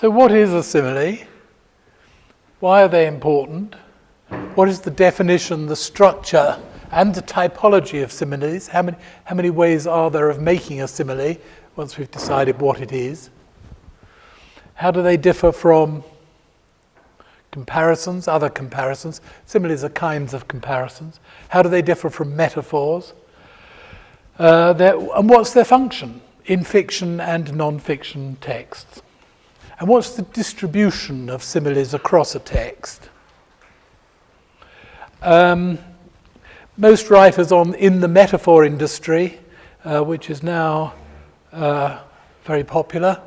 So what is a simile? Why are they important? What is the definition, the structure, and the typology of similes? How many ways are there of making a simile once we've decided what it is? How do they differ from comparisons, other comparisons? Similes are kinds of comparisons. How do they differ from metaphors? And what's their function in fiction and non-fiction texts? And what's the distribution of similes across a text? Most writers in the metaphor industry, which is now very popular,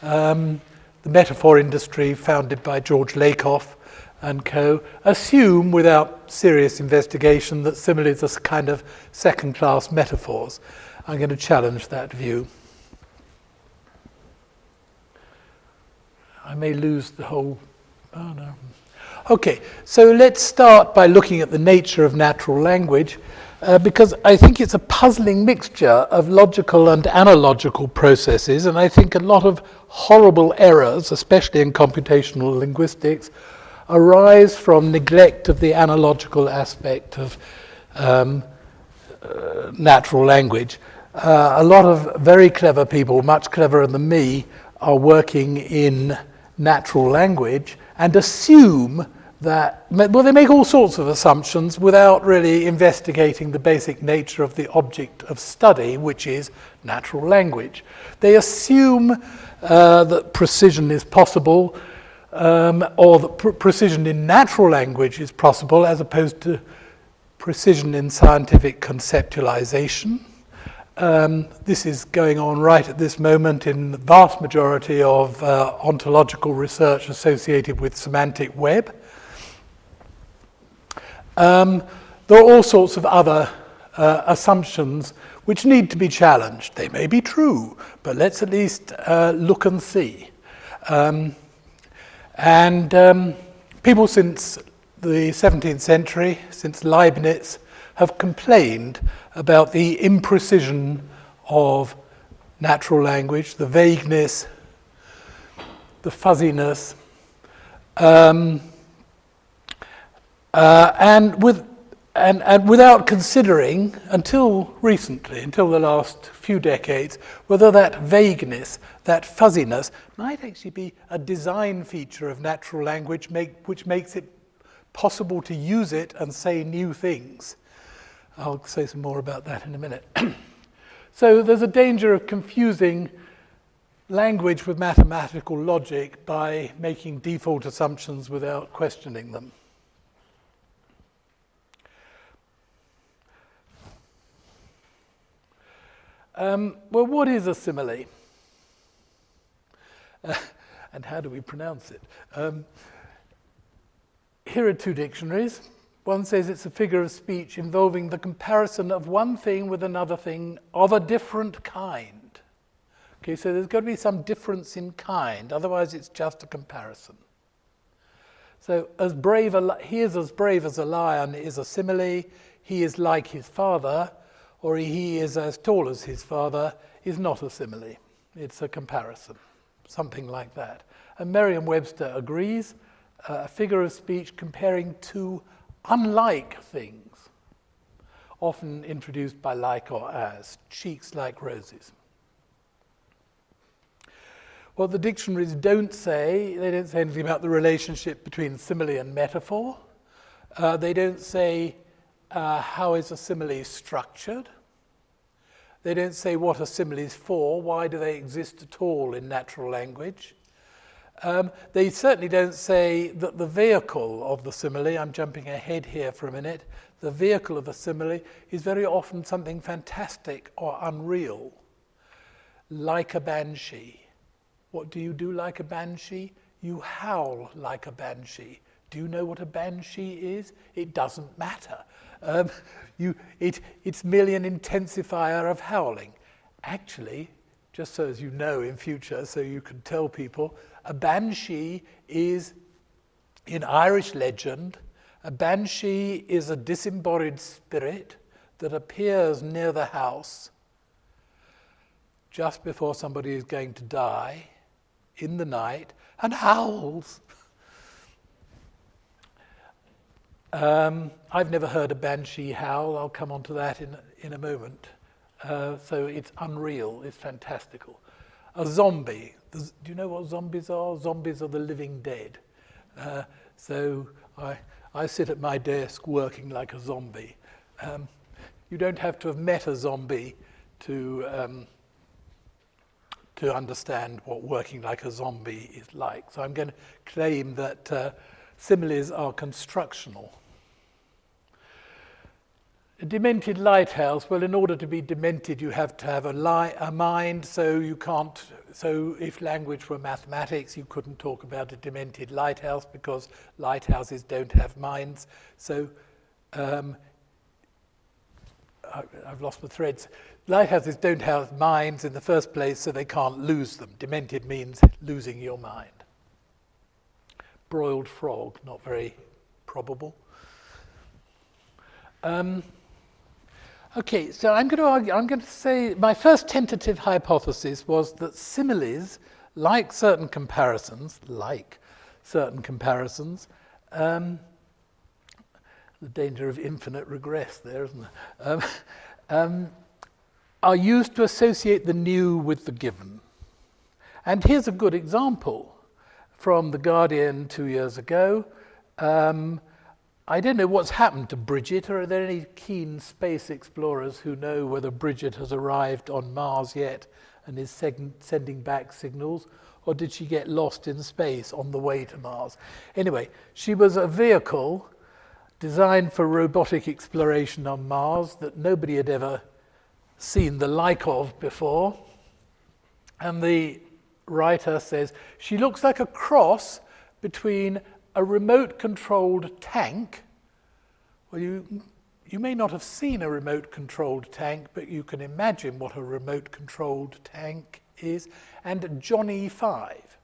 the metaphor industry founded by George Lakoff and co., assume without serious investigation that similes are kind of second-class metaphors. I'm going to challenge that view. I may lose the whole... Oh, no. Okay, so let's start by looking at the nature of natural language, because I think it's a puzzling mixture of logical and analogical processes, and I think a lot of horrible errors, especially in computational linguistics, arise from neglect of the analogical aspect of natural language. A lot of very clever people, much cleverer than me, are working in natural language and assume that, well, they make all sorts of assumptions without really investigating the basic nature of the object of study, which is natural language. They assume that precision is possible, or that precision in natural language is possible, as opposed to precision in scientific conceptualization. This is going on right at this moment in the vast majority of ontological research associated with semantic web. There are all sorts of other assumptions which need to be challenged. They may be true, but let's at least look and see. People since the 17th century, since Leibniz, have complained about the imprecision of natural language, the vagueness, the fuzziness, and without considering, until recently, until the last few decades, whether that vagueness, that fuzziness, might actually be a design feature of natural language which makes it possible to use it and say new things. I'll say some more about that in a minute. So there's a danger of confusing language with mathematical logic by making default assumptions without questioning them. Well, what is a simile? And how do we pronounce it? Here are two dictionaries. One says it's a figure of speech involving the comparison of one thing with another thing of a different kind. Okay, so there's got to be some difference in kind, otherwise it's just a comparison. So he is as brave as a lion is a simile, he is like his father, or he is as tall as his father is not a simile. It's a comparison, something like that. And Merriam-Webster agrees, a figure of speech comparing two unlike things, often introduced by like or as, cheeks like roses. What the dictionaries don't say, they don't say anything about the relationship between simile and metaphor. They don't say how is a simile structured. They don't say what a simile is for, why do they exist at all in natural language. They certainly don't say that the vehicle of the simile, I'm jumping ahead here for a minute, the vehicle of a simile is very often something fantastic or unreal, like a banshee. What do you do like a banshee? You howl like a banshee. Do you know what a banshee is? It doesn't matter. It's merely an intensifier of howling. Actually, just so as you know in future, so you can tell people, a banshee is, in Irish legend, a banshee is a disembodied spirit that appears near the house just before somebody is going to die in the night and howls. I've never heard a banshee howl. I'll come on to that in a moment. So it's unreal, it's fantastical. A zombie. Do you know what zombies are? Zombies are the living dead. So I sit at my desk working like a zombie. You don't have to have met a zombie to understand what working like a zombie is like. So I'm going to claim that similes are constructional. A demented lighthouse, well, in order to be demented, you have to have a mind, so you can't, so if language were mathematics, you couldn't talk about a demented lighthouse because lighthouses don't have minds. So I've lost the threads. Lighthouses don't have minds in the first place, so they can't lose them. Demented means losing your mind. Broiled frog, not very probable. Okay, so I'm going to say my first tentative hypothesis was that similes, like certain comparisons, the danger of infinite regress there, isn't there? Are used to associate the new with the given. And here's a good example from The Guardian 2 years ago. I don't know what's happened to Bridget, or are there any keen space explorers who know whether Bridget has arrived on Mars yet and is sending back signals, or did she get lost in space on the way to Mars? Anyway, she was a vehicle designed for robotic exploration on Mars that nobody had ever seen the like of before. And the writer says, she looks like a cross between a remote-controlled tank. Well, you may not have seen a remote-controlled tank, but you can imagine what a remote-controlled tank is, and Johnny 5.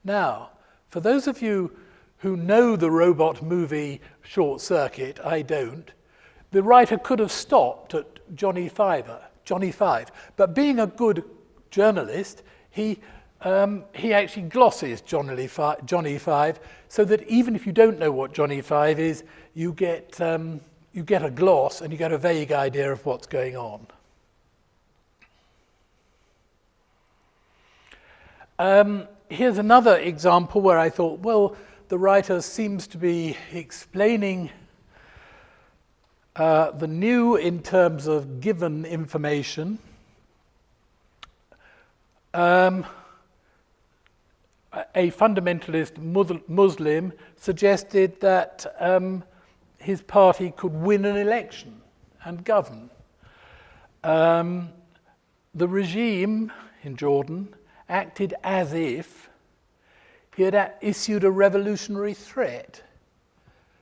Now, for those of you who know the robot movie Short Circuit, I don't, the writer could have stopped at Johnny 5, but being a good journalist, he actually glosses Johnny 5, so that even if you don't know what Johnny 5 is, you get a gloss and you get a vague idea of what's going on. Here's another example where I thought, well, the writer seems to be explaining the new in terms of given information. A fundamentalist Muslim suggested that his party could win an election and govern. The regime in Jordan acted as if he had issued a revolutionary threat.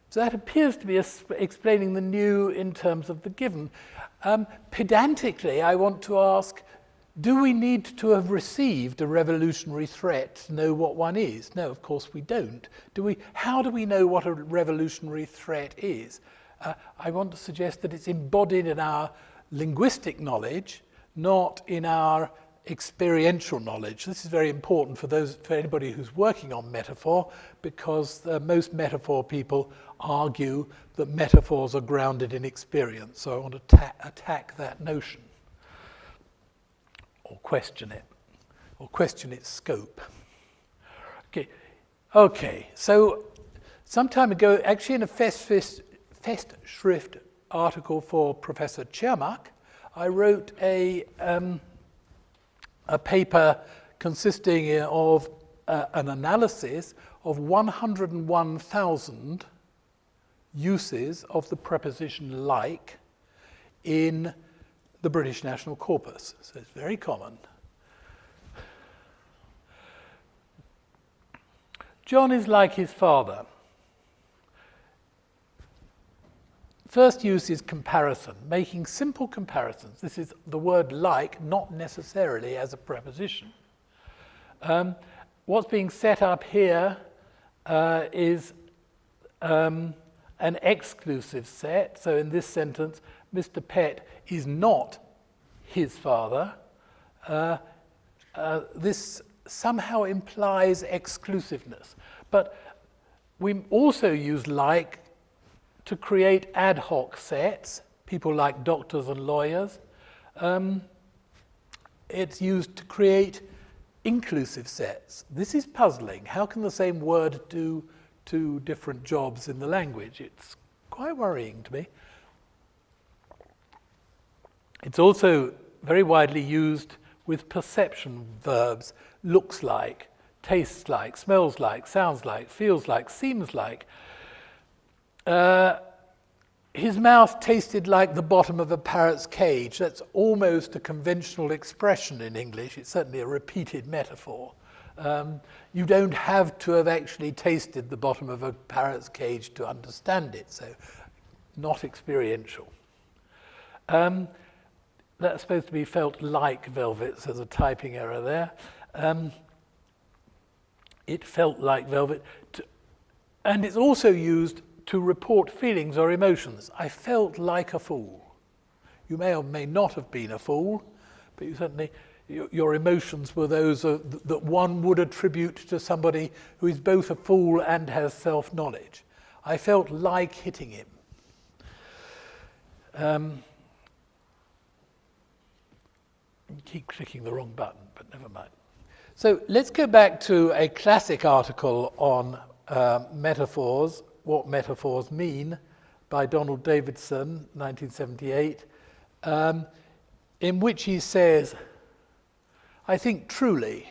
So that appears to be explaining the new in terms of the given. Pedantically, I want to ask, do we need to have received a revolutionary threat to know what one is? No, of course we don't. How do we know what a revolutionary threat is? I want to suggest that it's embodied in our linguistic knowledge, not in our experiential knowledge. This is very important for anybody who's working on metaphor, because most metaphor people argue that metaphors are grounded in experience. So I want to attack that notion, or question it, or question its scope. Okay. So some time ago, actually in a Festschrift article for Professor Cermak, I wrote a paper consisting of an analysis of 101,000 uses of the preposition like in the British national corpus. So it's very common. John is like his father. First use is comparison, making simple comparisons. This is the word like, not necessarily as a preposition. What's being set up here is an exclusive set. So in this sentence, Mr. Pett is not his father. This somehow implies exclusiveness. But we also use like to create ad hoc sets, people like doctors and lawyers. It's used to create inclusive sets. This is puzzling. How can the same word do two different jobs in the language? It's quite worrying to me. It's also very widely used with perception verbs, looks like, tastes like, smells like, sounds like, feels like, seems like. His mouth tasted like the bottom of a parrot's cage. That's almost a conventional expression in English. It's certainly a repeated metaphor. You don't have to have actually tasted the bottom of a parrot's cage to understand it, so not experiential. That's supposed to be felt like velvet, so there's a typing error there. It felt like velvet. And it's also used to report feelings or emotions. I felt like a fool. You may or may not have been a fool, but you certainly, your emotions were those that one would attribute to somebody who is both a fool and has self-knowledge. I felt like hitting him. Keep clicking the wrong button, but never mind. So let's go back to a classic article on metaphors, what metaphors mean, by Donald Davidson, 1978, in which he says, I think truly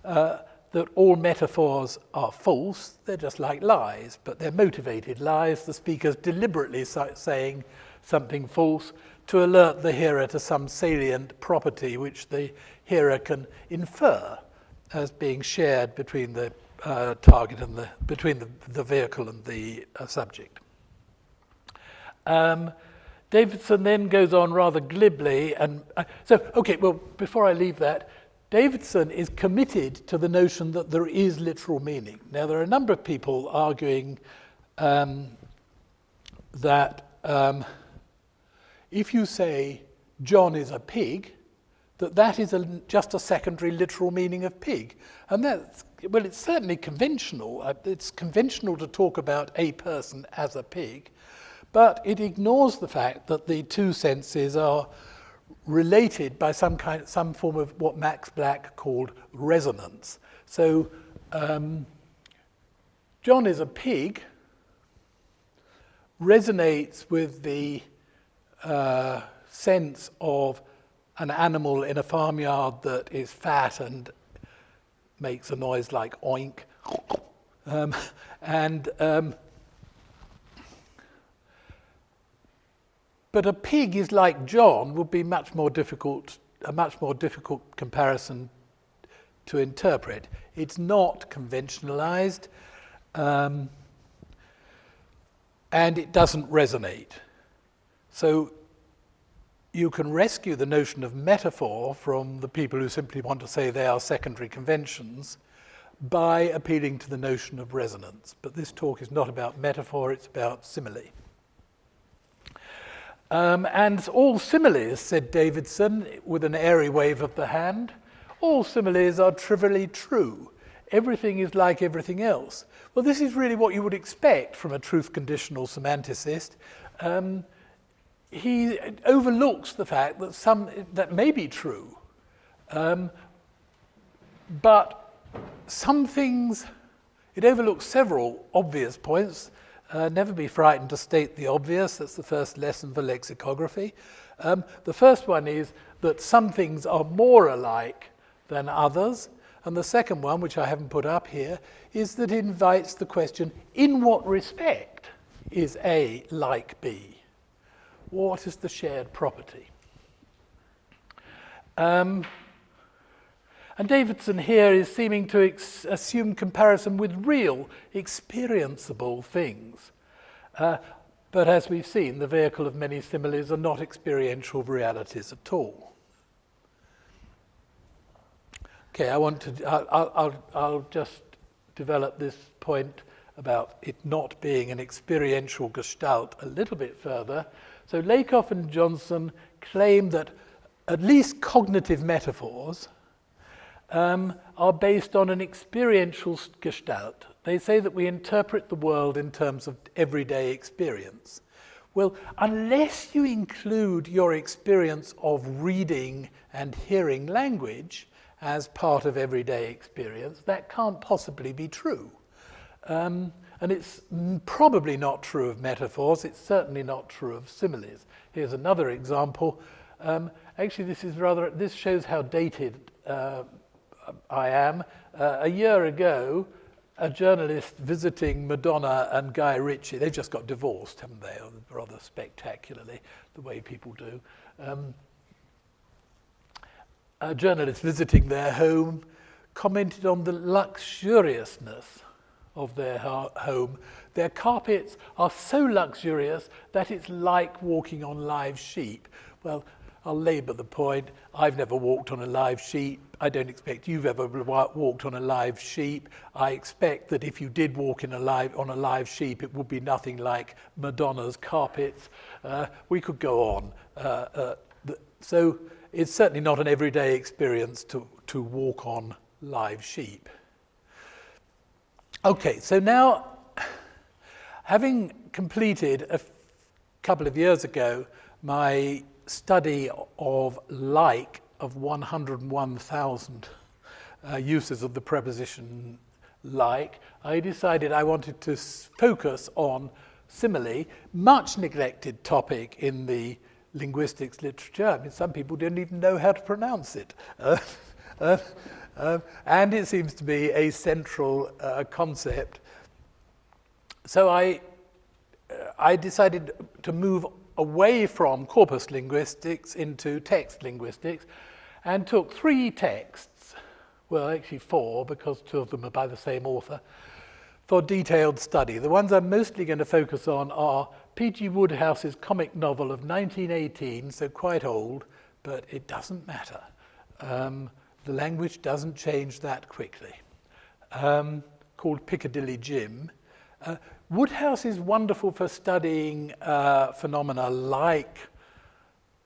that all metaphors are false. They're just like lies, but they're motivated lies. The speaker's deliberately saying something false to alert the hearer to some salient property which the hearer can infer as being shared between the target and between the vehicle and the subject. Davidson then goes on rather glibly, and before I leave that, Davidson is committed to the notion that there is literal meaning. Now, there are a number of people arguing that if you say John is a pig, that is just a secondary literal meaning of pig. And that's, well, it's certainly conventional. It's conventional to talk about a person as a pig, but it ignores the fact that the two senses are related by some form of what Max Black called resonance. So John is a pig resonates with the sense of an animal in a farmyard that is fat and makes a noise like oink. But a pig is like John would be a much more difficult comparison to interpret. It's not conventionalized, and it doesn't resonate. So you can rescue the notion of metaphor from the people who simply want to say they are secondary conventions by appealing to the notion of resonance. But this talk is not about metaphor, it's about simile. And all similes, said Davidson, with an airy wave of the hand, all similes are trivially true. Everything is like everything else. Well, this is really what you would expect from a truth-conditional semanticist. He overlooks the fact that may be true, but some things, it overlooks several obvious points. Never be frightened to state the obvious. That's the first lesson for lexicography. The first one is that some things are more alike than others. And the second one, which I haven't put up here, is that it invites the question, in what respect is A like B? What is the shared property? And Davidson here is seeming to assume comparison with real, experienceable things. But as we've seen, the vehicle of many similes are not experiential realities at all. Okay, I'll just develop this point about it not being an experiential gestalt a little bit further. So Lakoff and Johnson claim that at least cognitive metaphors are based on an experiential gestalt. They say that we interpret the world in terms of everyday experience. Well, unless you include your experience of reading and hearing language as part of everyday experience, that can't possibly be true. And it's probably not true of metaphors. It's certainly not true of similes. Here's another example. Actually, this shows how dated I am. A year ago, a journalist visiting Madonna and Guy Ritchie, they've just got divorced, haven't they? Rather spectacularly, the way people do. A journalist visiting their home commented on the luxuriousness of their home. Their carpets are so luxurious that it's like walking on live sheep. Well, I'll labour the point. I've never walked on a live sheep. I don't expect you've ever walked on a live sheep. I expect that if you did walk on a live sheep, it would be nothing like Madonna's carpets. We could go on. So it's certainly not an everyday experience to walk on live sheep. Okay, so now, having completed a couple of years ago my study of like of 101,000 uses of the preposition like, I decided I wanted to focus on simile, much neglected topic in the linguistics literature. I mean, some people didn't even know how to pronounce it. And it seems to be a central concept. So I decided to move away from corpus linguistics into text linguistics, and took 3 texts, well actually 4 because 2 of them are by the same author, for detailed study. The ones I'm mostly going to focus on are P.G. Wodehouse's comic novel of 1918, so quite old, but it doesn't matter. The language doesn't change that quickly, called Piccadilly Jim. Wodehouse is wonderful for studying phenomena like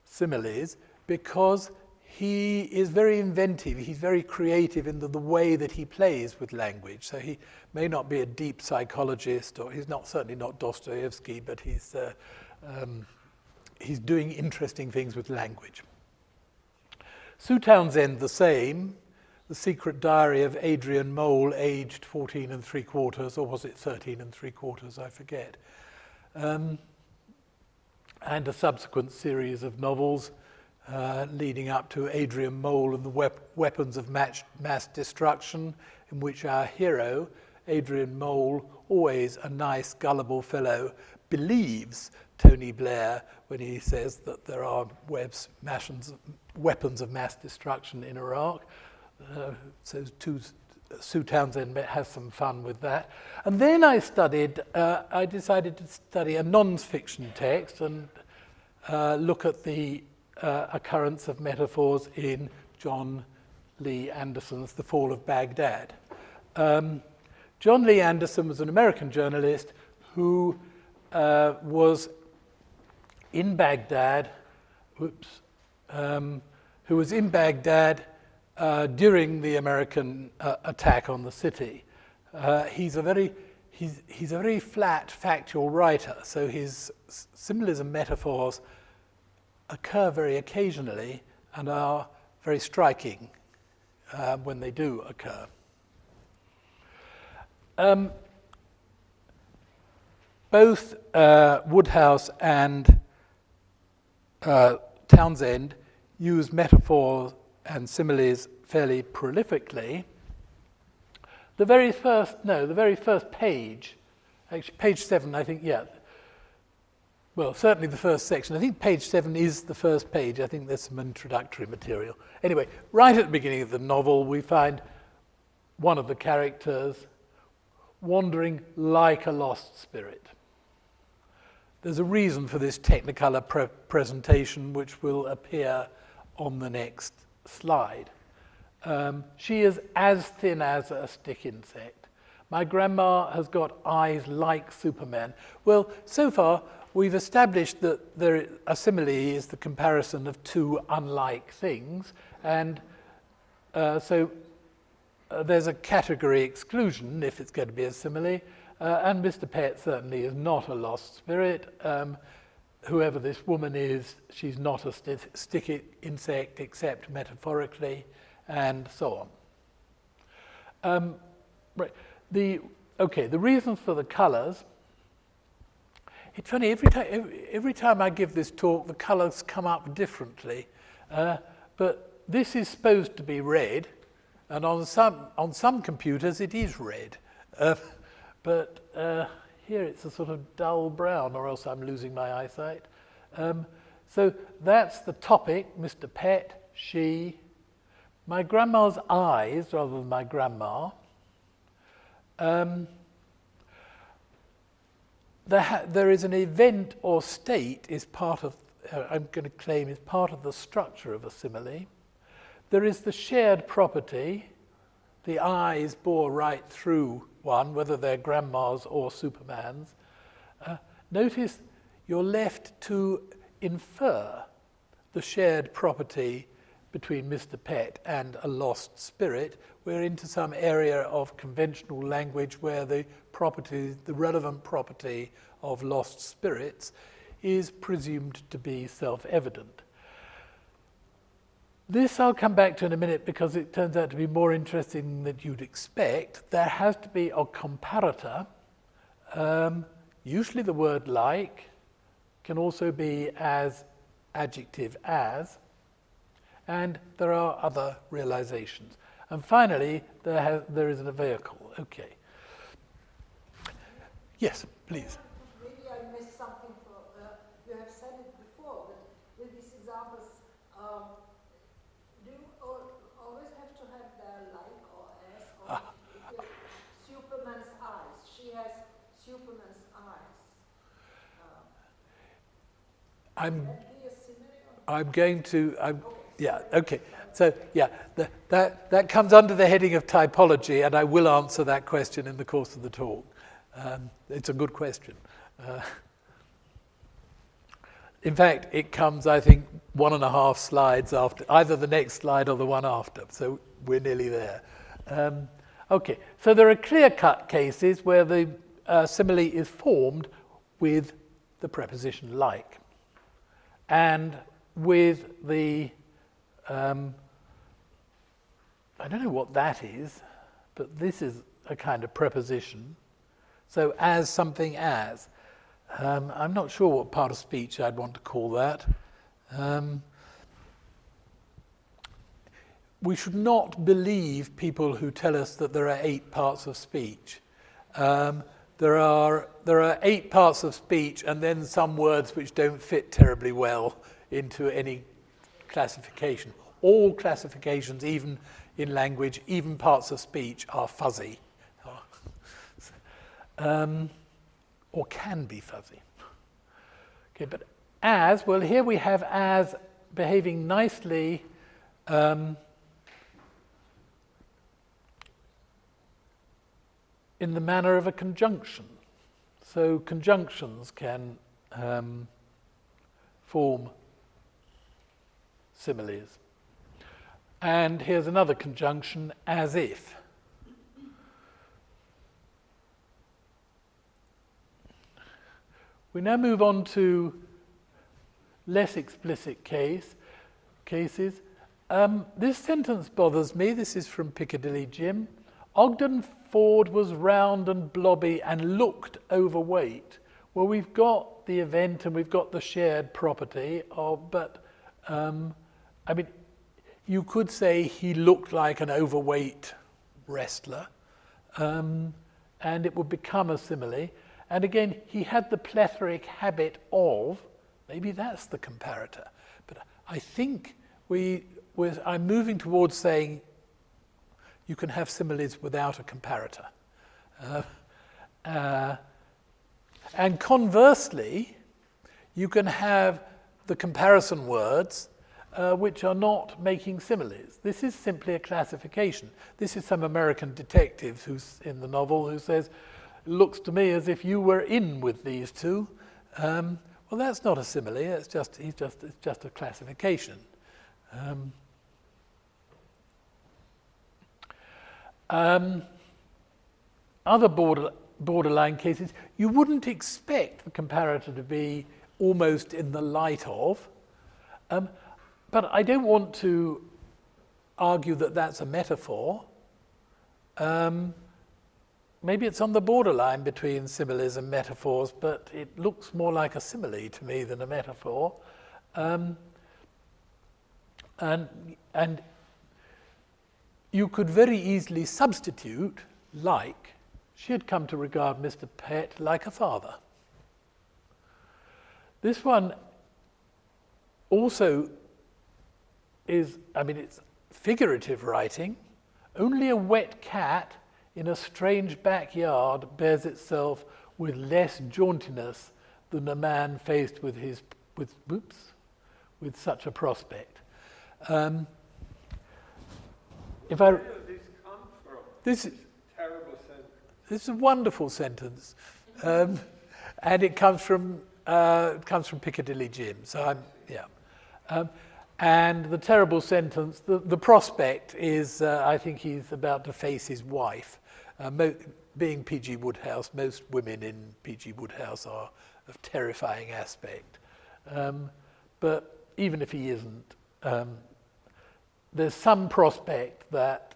similes because he is very inventive, he's very creative in the way that he plays with language. So he may not be a deep psychologist, or he's certainly not Dostoevsky, but he's doing interesting things with language. Sue Townsend, the same. The Secret Diary of Adrian Mole, aged 14 3/4, or was it 13 3/4, I forget. And a subsequent series of novels leading up to Adrian Mole and the Weapons of Mass Destruction, in which our hero, Adrian Mole, always a nice, gullible fellow, believes Tony Blair when he says that there are weapons of mass destruction in Iraq. So Sue Townsend has some fun with that. And then I decided to study a non-fiction text and look at the occurrence of metaphors in John Lee Anderson's The Fall of Baghdad. John Lee Anderson was an American journalist who was in Baghdad, during the American attack on the city. He's a very flat, factual writer, so his similes and metaphors occur very occasionally and are very striking when they do occur. Both Wodehouse and Townsend use metaphors and similes fairly prolifically. The very first page, actually page 7, I think, yeah. Well, certainly the first section. I think page 7 is the first page. I think there's some introductory material. Anyway, right at the beginning of the novel, we find one of the characters wandering like a lost spirit. There's a reason for this Technicolor presentation, which will appear on the next slide. She is as thin as a stick insect. My grandma has got eyes like Superman. Well, so far, we've established that a simile is the comparison of 2 unlike things, and so there's a category exclusion if it's going to be a simile, and Mr. Pett certainly is not a lost spirit. Whoever this woman is, she's not a stick insect except metaphorically, and so on. Right. The reasons for the colours. It's funny, every time I give this talk, the colours come up differently. But this is supposed to be red, and on some computers it is red. But here it's a sort of dull brown, or else I'm losing my eyesight. So that's the topic, Mr. Pett, she, my grandma's eyes, rather than my grandma. There is an event or state is part of, I'm going to claim, is part of the structure of a simile. There is the shared property. The eyes bore right through one, whether they're grandmas or Supermans. Notice you're left to infer the shared property between Mr. Pett and a lost spirit. We're into some area of conventional language where the relevant property of lost spirits is presumed to be self-evident. This I'll come back to in a minute because it turns out to be more interesting than you'd expect. There has to be a comparator. Usually the word like can also be as adjective as, and there are other realizations. And finally, there is a vehicle. Okay. Yes, please. Maybe I missed something. You have said it before, but with these examples, do you always have to have the like or as? Or Superman's eyes. She has Superman's eyes. So yeah, that comes under the heading of typology, and I will answer that question in the course of the talk. It's a good question. In fact, it comes, I think, 1.5 slides after, either the next slide or the one after, so we're nearly there. Okay, so there are clear-cut cases where the simile is formed with the preposition like, and with the, I don't know what that is, but this is a kind of preposition. So as something as. I'm not sure what part of speech I'd want to call that. We should not believe people who tell us that there are 8 parts of speech. There are 8 parts of speech, and then some words which don't fit terribly well into any classification. All classifications, even in language, even parts of speech, are fuzzy. Or can be fuzzy. Okay, but as, well, here we have as behaving nicely in the manner of a conjunction. So conjunctions can form similes. And here's another conjunction, as if. We now move on to less explicit cases. This sentence bothers me. This is from Piccadilly Jim. Ogden Ford was round and blobby and looked overweight. Well, we've got the event and we've got the shared property, but I mean, you could say he looked like an overweight wrestler, and it would become a simile. And again, he had the plethoric habit of, maybe that's the comparator. But I think I'm moving towards saying you can have similes without a comparator. And conversely, you can have the comparison words which are not making similes. This is simply a classification. This is some American detective who's in the novel who says, looks to me as if you were in with these two. Well, that's not a simile. It's just a classification. Other borderline cases, you wouldn't expect the comparator to be almost in the light of, but I don't want to argue that that's a metaphor. Maybe it's on the borderline between similes and metaphors, but it looks more like a simile to me than a metaphor. And you could very easily substitute like. She had come to regard Mr. Pett like a father. This one also is, it's figurative writing. Only a wet cat in a strange backyard bears itself with less jauntiness than a man faced with such a prospect. Where does this come from? This is Terrible sentence. This is a wonderful sentence, and it comes from Piccadilly Jim. So and the terrible sentence. The prospect is, I think he's about to face his wife. Being P.G. Wodehouse, most women in P.G. Wodehouse are of terrifying aspect. But even if he isn't, there's some prospect that.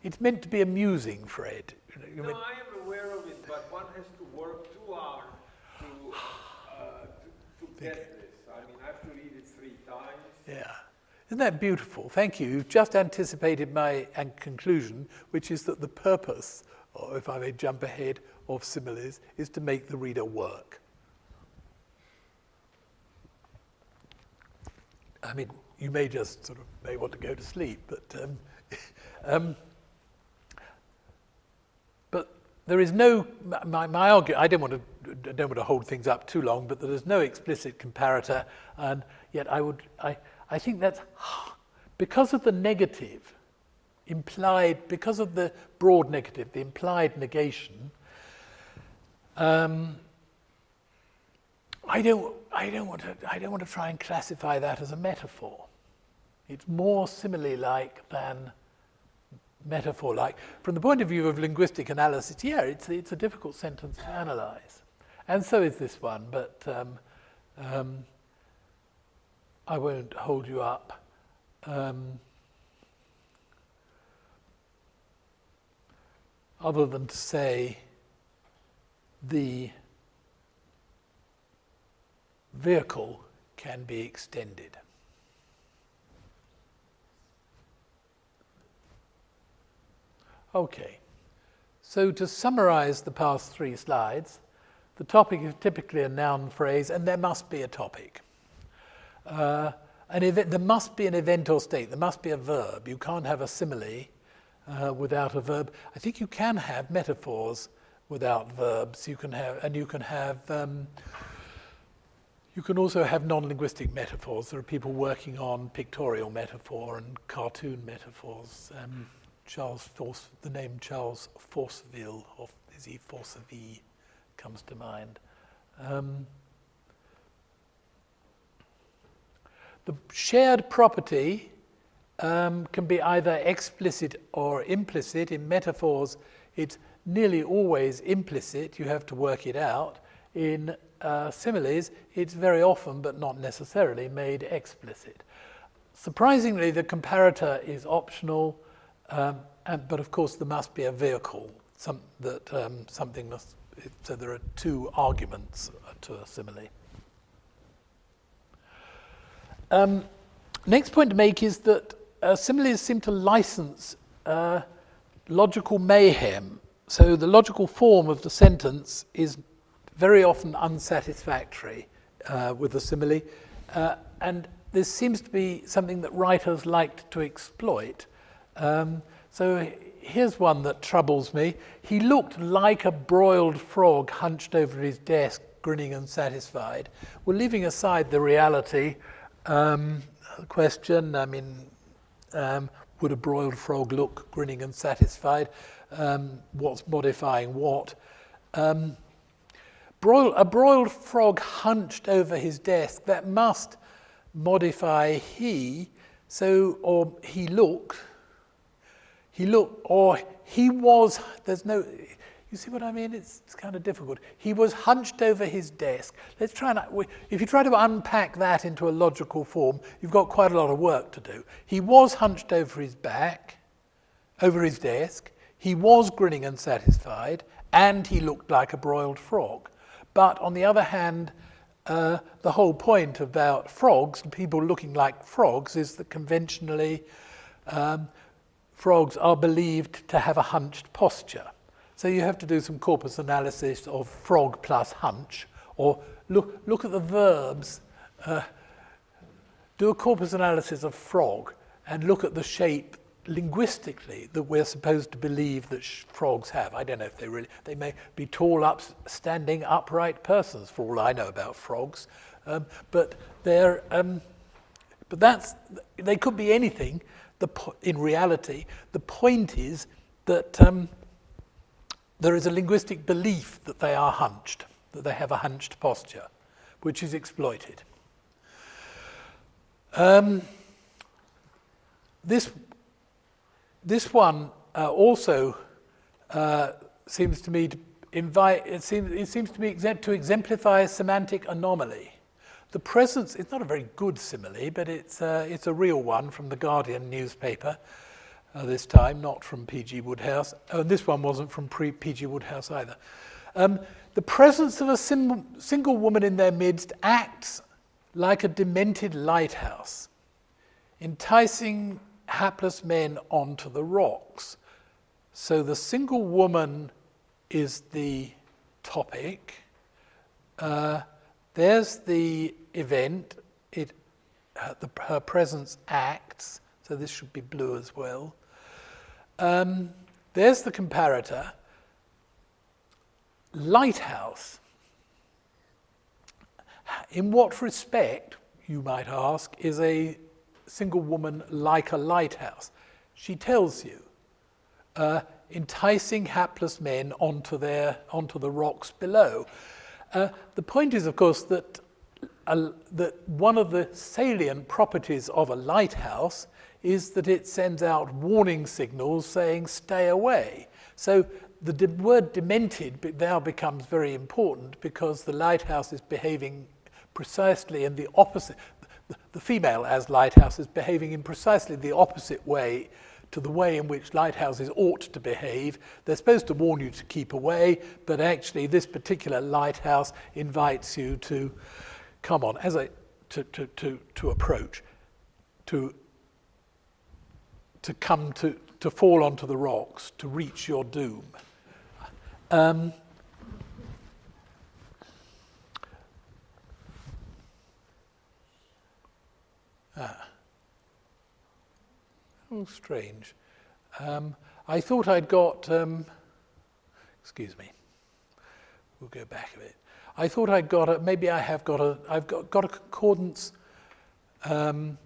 It's meant to be amusing, Fred. No, I am aware of it, but one has to work 2 hours to get this. I have to read it 3 times. Yeah. Isn't that beautiful? Thank you. You've just anticipated my conclusion, which is that the purpose, or if I may jump ahead, of similes is to make the reader work. You may just may want to go to sleep, but there is no, my argument, I don't want to hold things up too long, but there is no explicit comparator, and yet I think that's, because of the negative, implied, because of the broad negative, the implied negation, I don't want to try and classify that as a metaphor. It's more simile-like than metaphor-like. From the point of view of linguistic analysis, it's a difficult sentence to analyze. And so is this one, but I won't hold you up. Other than to say the vehicle can be extended. Okay, so to summarize the past 3 slides, the topic is typically a noun phrase, and there must be a topic. There must be an event or state, there must be a verb. You can't have a simile without a verb. I think you can have metaphors without verbs. You can also have non-linguistic metaphors. There are people working on pictorial metaphor and cartoon metaphors. The name Charles Forceville, or is he Forceville, comes to mind. The shared property can be either explicit or implicit. In metaphors, it's nearly always implicit. You have to work it out. In similes, it's very often, but not necessarily, made explicit. Surprisingly, the comparator is optional. But of course, there must be a vehicle. So there are 2 arguments to a simile. Next point to make is that similes seem to license logical mayhem. So the logical form of the sentence is very often unsatisfactory with a simile, and this seems to be something that writers liked to exploit. So here's one that troubles me. He looked like a broiled frog hunched over his desk, grinning and satisfied. Well, leaving aside the reality question, would a broiled frog look grinning and satisfied? What's modifying what? A broiled frog hunched over his desk, that must modify he So, or he looked, or he was, there's no, you see what I mean? It's kind of difficult. He was hunched over his desk. Let's try and, if you try to unpack that into a logical form, you've got quite a lot of work to do. He was hunched over his back, over his desk. He was grinning and satisfied, and he looked like a broiled frog. But on the other hand, the whole point about frogs, people looking like frogs, is that conventionally frogs are believed to have a hunched posture. So you have to do some corpus analysis of frog plus hunch, or look at the verbs. Do a corpus analysis of frog and look at the shape linguistically that we're supposed to believe that frogs have. I don't know if they may be tall, standing, upright persons, for all I know about frogs, but they're, but they could be anything. In reality, the point is that there is a linguistic belief that they are hunched, that they have a hunched posture, which is exploited. This one also seems to me to to exemplify a semantic anomaly. The presence, it's not a very good simile, but it's a real one from the Guardian newspaper this time, not from P.G. Wodehouse. This one wasn't from P.G. Wodehouse either. The presence of a single woman in their midst acts like a demented lighthouse, enticing hapless men onto the rocks. So the single woman is the topic. There's the event. Her presence acts. So this should be blue as well. There's the comparator. Lighthouse. In what respect, you might ask, is a single woman like a lighthouse? She tells you, enticing hapless men onto the rocks below. The point is, of course, that one of the salient properties of a lighthouse is that it sends out warning signals saying, stay away. So the word demented now becomes very important because the lighthouse is behaving precisely in the opposite. The female as lighthouse is behaving in precisely the opposite way to the way in which lighthouses ought to behave. They're supposed to warn you to keep away, but actually this particular lighthouse invites you to come on, to approach, to come to fall onto the rocks, to reach your doom. Oh, strange. I thought I'd got, excuse me, we'll go back a bit. I thought I'd got I've got a concordance. I've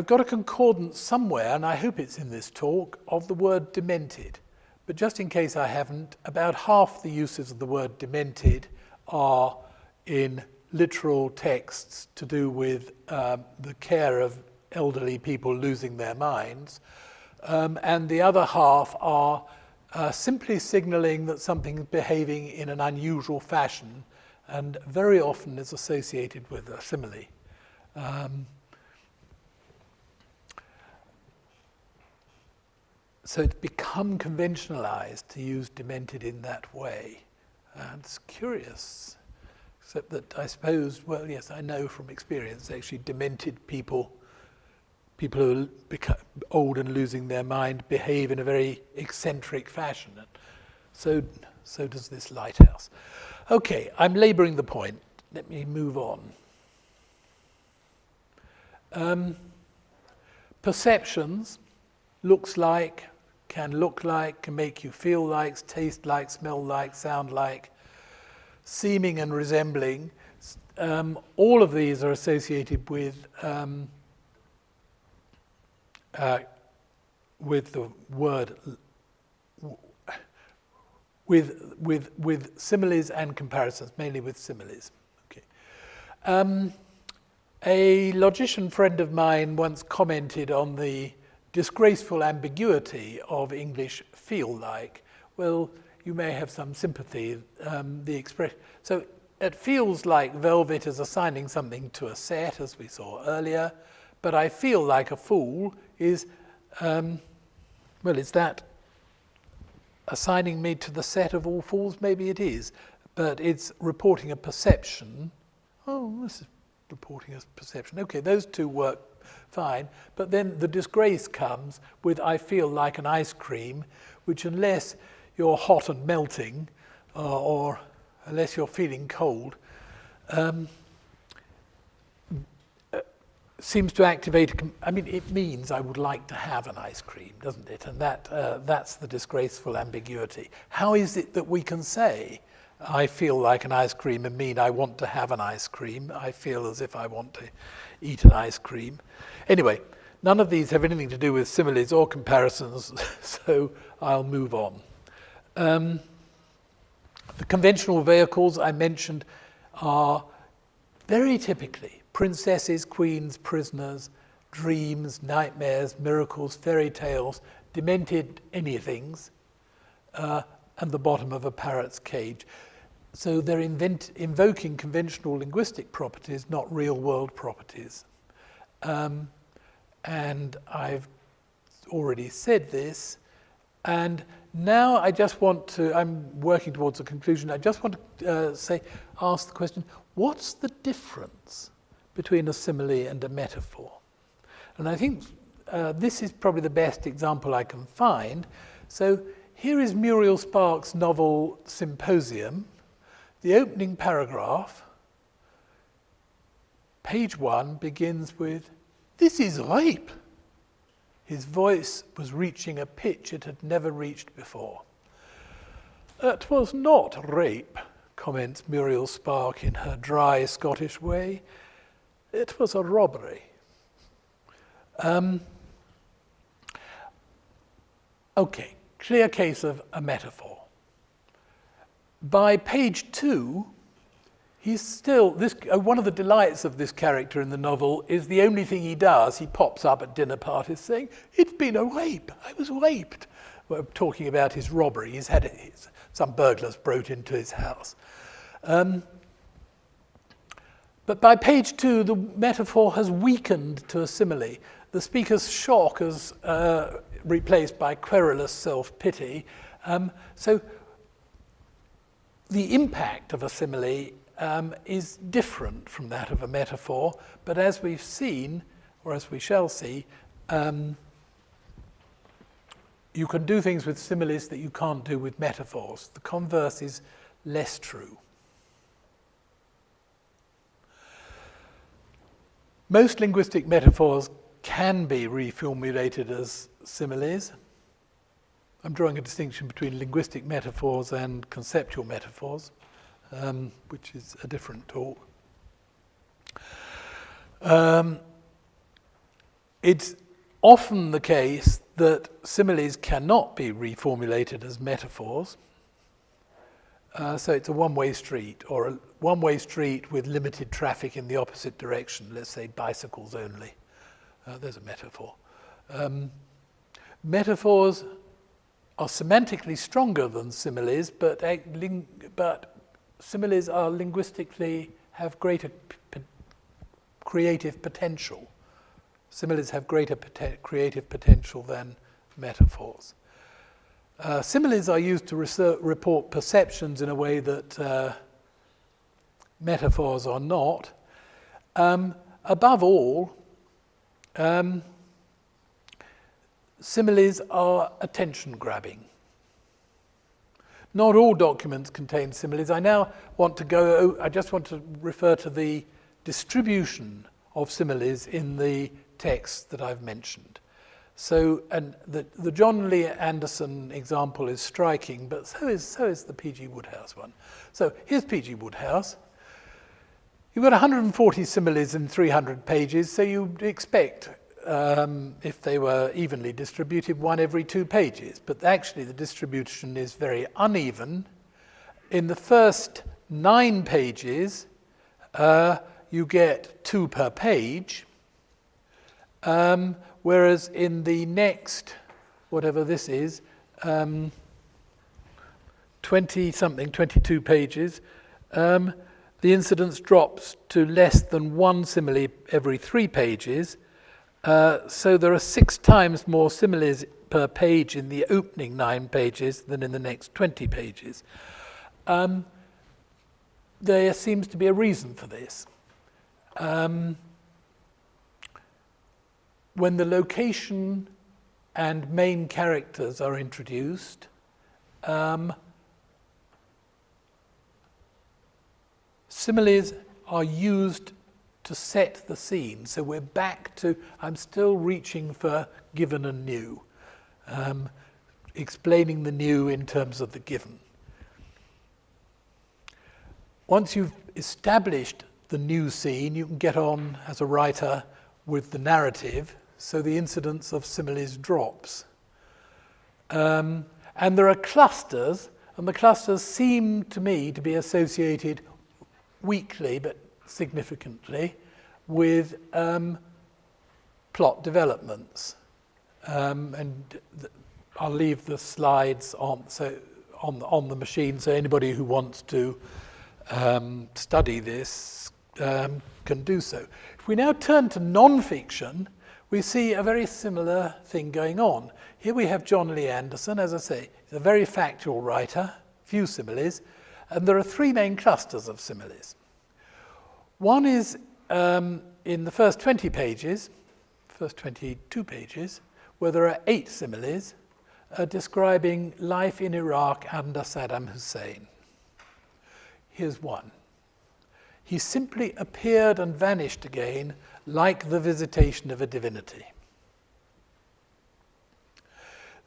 got a concordance somewhere, and I hope it's in this talk, of the word demented. But just in case I haven't, about half the uses of the word demented are in literal texts to do with the care of elderly people losing their minds. And the other half are simply signaling that something is behaving in an unusual fashion, and very often is associated with a simile. So it's become conventionalized to use demented in that way. And it's curious, except that I suppose, well, yes, I know from experience, actually demented people who become old and losing their mind, behave in a very eccentric fashion. And so does this lighthouse. Okay, I'm laboring the point. Let me move on. Perceptions, looks like, can look like, can make you feel like, taste like, smell like, sound like, seeming and resembling. All of these are associated with the word, with similes and comparisons, mainly with similes. Okay. A logician friend of mine once commented on the disgraceful ambiguity of English feel like. Well, you may have some sympathy, the expression. So it feels like velvet is assigning something to a set, as we saw earlier, but I feel like a fool is, well, is that assigning me to the set of all fools? Maybe it is, but it's reporting a perception. Oh, this is reporting a perception. Okay, those two work fine, but then the disgrace comes with I feel like an ice cream, which unless you're hot and melting, or unless you're feeling cold, seems to activate, I mean, it means I would like to have an ice cream, doesn't it? And that's the disgraceful ambiguity. How is it that we can say, I feel like an ice cream and mean I want to have an ice cream? I feel as if I want to eat an ice cream. Anyway, none of these have anything to do with similes or comparisons, so I'll move on. The conventional vehicles I mentioned are very typically princesses, queens, prisoners, dreams, nightmares, miracles, fairy tales, demented anythings, and the bottom of a parrot's cage. So they're invoking conventional linguistic properties, not real-world properties. And I've already said this, and now I just want to, I'm working towards a conclusion, I just want to ask the question, what's the difference between a simile and a metaphor? And I think this is probably the best example I can find. So here is Muriel Sparks' novel Symposium. The opening paragraph, page 1, begins with, "This is rape." His voice was reaching a pitch it had never reached before. "It was not rape," comments Muriel Spark in her dry Scottish way. "It was a robbery." Okay, clear case of a metaphor. By page 2, he's still, one of the delights of this character in the novel is the only thing he does, he pops up at dinner parties saying, "It's been a rape, I was raped." We're talking about his robbery, he's had some burglars broke into his house. But by page 2, the metaphor has weakened to a simile. The speaker's shock is replaced by querulous self-pity. So the impact of a simile is different from that of a metaphor, but as we've seen, or as we shall see, you can do things with similes that you can't do with metaphors. The converse is less true. Most linguistic metaphors can be reformulated as similes. I'm drawing a distinction between linguistic metaphors and conceptual metaphors, which is a different talk. It's often the case that similes cannot be reformulated as metaphors. So it's a one-way street, or a one-way street with limited traffic in the opposite direction, let's say bicycles only. There's a metaphor. Metaphors are semantically stronger than similes, but similes are linguistically have greater creative potential. Similes have greater creative potential than metaphors. Similes are used to report perceptions in a way that metaphors are not. Above all, similes are attention-grabbing. Not all documents contain similes. I just want to refer to the distribution of similes in the text that I've mentioned. So, and the John Lee Anderson example is striking, but so is the P.G. Wodehouse one. So here's P.G. Wodehouse. You've got 140 similes in 300 pages, so you'd expect, if they were evenly distributed, one every 2 pages. But actually the distribution is very uneven. In the first 9 pages, you get 2 per page, whereas in the next, whatever this is, 20-something, 22 pages, the incidence drops to less than 1 simile every 3 pages. So there are 6 times more similes per page in the opening 9 pages than in the next 20 pages. There seems to be a reason for this. When the location and main characters are introduced, similes are used to set the scene. So we're back to, I'm still reaching for given and new, explaining the new in terms of the given. Once you've established the new scene, you can get on as a writer with the narrative, so the incidence of similes drops. And there are clusters, and the clusters seem to me to be associated weakly but significantly with plot developments. I'll leave the slides on the machine, so anybody who wants to study this can do so. If we now turn to non-fiction, we see a very similar thing going on. Here we have John Lee Anderson, as I say, he's a very factual writer, few similes, and there are 3 main clusters of similes. One is in the first 20 pages, first 22 pages, where there are 8 similes describing life in Iraq under Saddam Hussein. Here's one. He simply appeared and vanished again like the visitation of a divinity.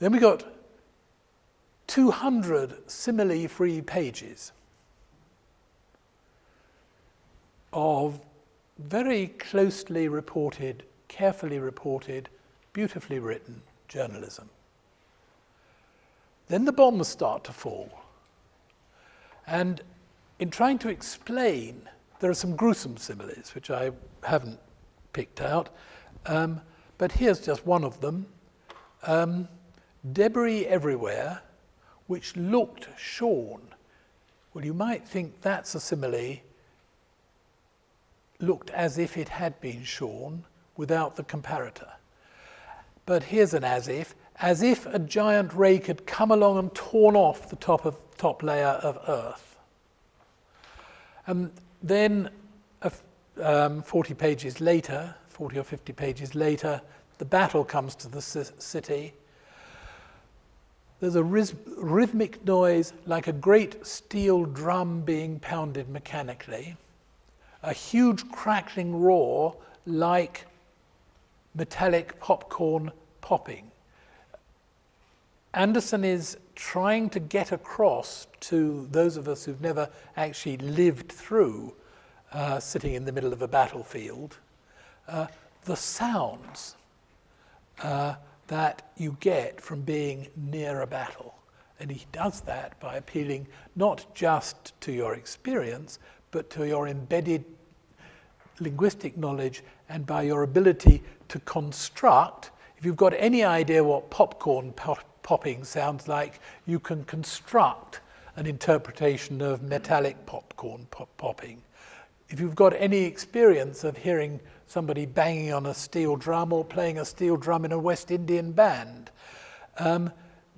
Then we got 200 simile-free pages of very closely reported, carefully reported, beautifully written journalism. Then the bombs start to fall. And in trying to explain, there are some gruesome similes, which I haven't picked out, but here's just one of them. Debris everywhere, which looked shorn. Well, you might think that's a simile, looked as if it had been shorn without the comparator. But here's an as if a giant rake had come along and torn off the top layer of earth. And then 40 pages later, 40 or 50 pages later, the battle comes to the city. There's a rhythmic noise like a great steel drum being pounded mechanically, a huge crackling roar like metallic popcorn popping. Anderson is trying to get across to those of us who've never actually lived through sitting in the middle of a battlefield, the sounds that you get from being near a battle. And he does that by appealing not just to your experience, but to your embedded linguistic knowledge and by your ability to construct. If you've got any idea what popcorn popping sounds like, you can construct an interpretation of metallic popcorn popping. If you've got any experience of hearing somebody banging on a steel drum or playing a steel drum in a West Indian band,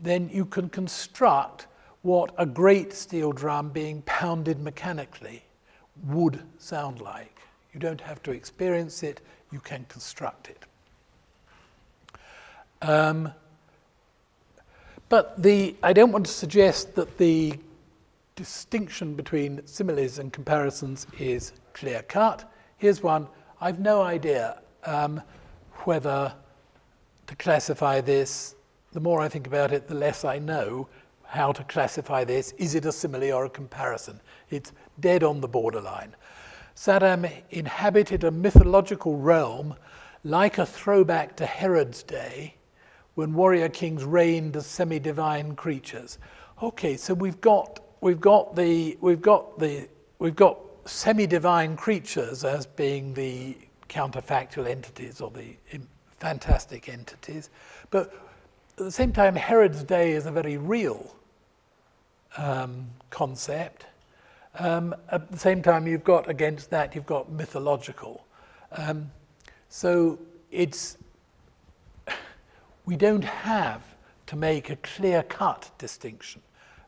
then you can construct what a great steel drum being pounded mechanically would sound like. You don't have to experience it, you can construct it. But I don't want to suggest that the distinction between similes and comparisons is clear-cut. Here's one. I've no idea whether to classify this. The more I think about it, the less I know how to classify this. Is it a simile or a comparison? It's dead on the borderline. Saddam inhabited a mythological realm like a throwback to Herod's day, when warrior kings reigned as semi-divine creatures. Okay, so we've got semi-divine creatures as being the counterfactual entities or the fantastic entities, but at the same time, Herod's day is a very real concept. At the same time, you've got against that, you've got mythological. So we don't have to make a clear-cut distinction.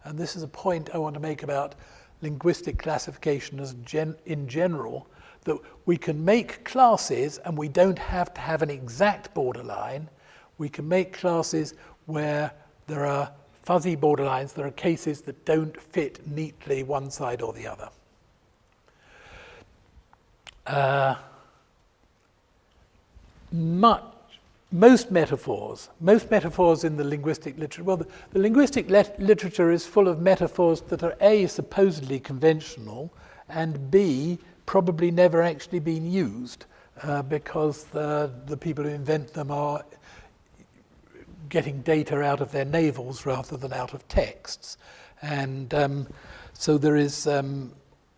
And this is a point I want to make about linguistic classification as in general, that we can make classes and we don't have to have an exact borderline. We can make classes where there are fuzzy borderlines, there are cases that don't fit neatly one side or the other. Most metaphors in the linguistic literature, well, the linguistic literature is full of metaphors that are A, supposedly conventional, and B, probably never actually been used because the people who invent them are getting data out of their navels rather than out of texts. And so there is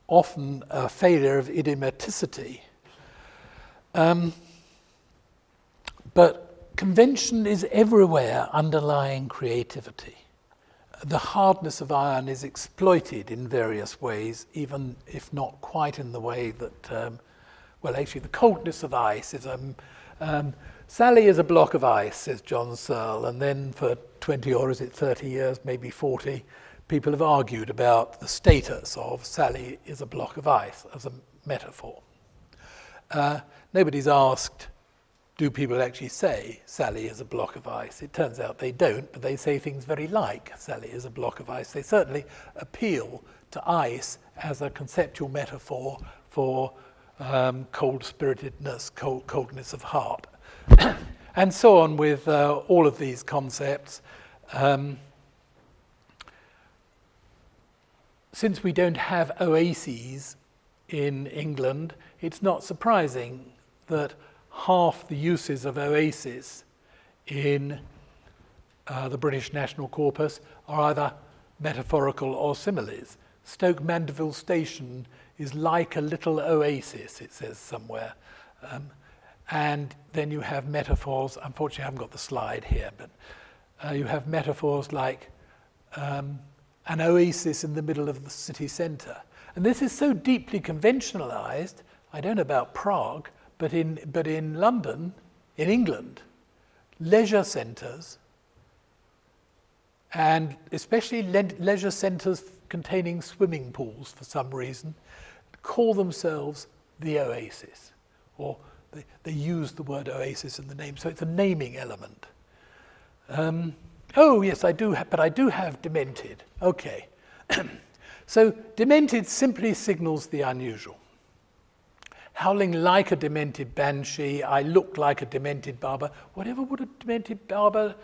often a failure of idiomaticity. But convention is everywhere underlying creativity. The hardness of iron is exploited in various ways, even if not quite in the way that, well, actually the coldness of ice is Sally is a block of ice, says John Searle, and then for 20 or is it 30 years, maybe 40, people have argued about the status of Sally is a block of ice as a metaphor. Nobody's asked, do people actually say Sally is a block of ice? It turns out they don't, but they say things very like Sally is a block of ice. They certainly appeal to ice as a conceptual metaphor for cold-spiritedness, coldness of heart. And so on with all of these concepts. Since we don't have oases in England, it's not surprising that half the uses of oasis in the British national corpus are either metaphorical or similes. Stoke Mandeville Station is like a little oasis, it says somewhere. And then you have metaphors, unfortunately I haven't got the slide here, but you have metaphors like an oasis in the middle of the city centre. And this is so deeply conventionalized, I don't know about Prague, but in London, in England, leisure centres, and especially leisure centres containing swimming pools for some reason, call themselves the oasis, or they use the word oasis in the name, so it's a naming element. Oh yes, I do have demented. Okay. So demented simply signals the unusual. Howling like a demented banshee, I look like a demented barber. Whatever would a demented barber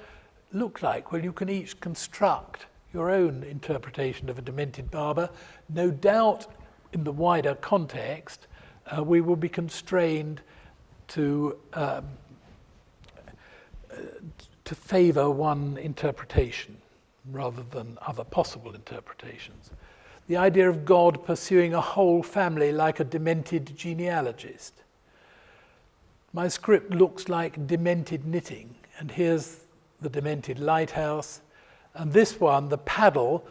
look like? Well, you can each construct your own interpretation of a demented barber. No doubt, in the wider context, we will be constrained to favor one interpretation rather than other possible interpretations. The idea of God pursuing a whole family like a demented genealogist. My script looks like demented knitting, and here's the demented lighthouse. And this one, the paddle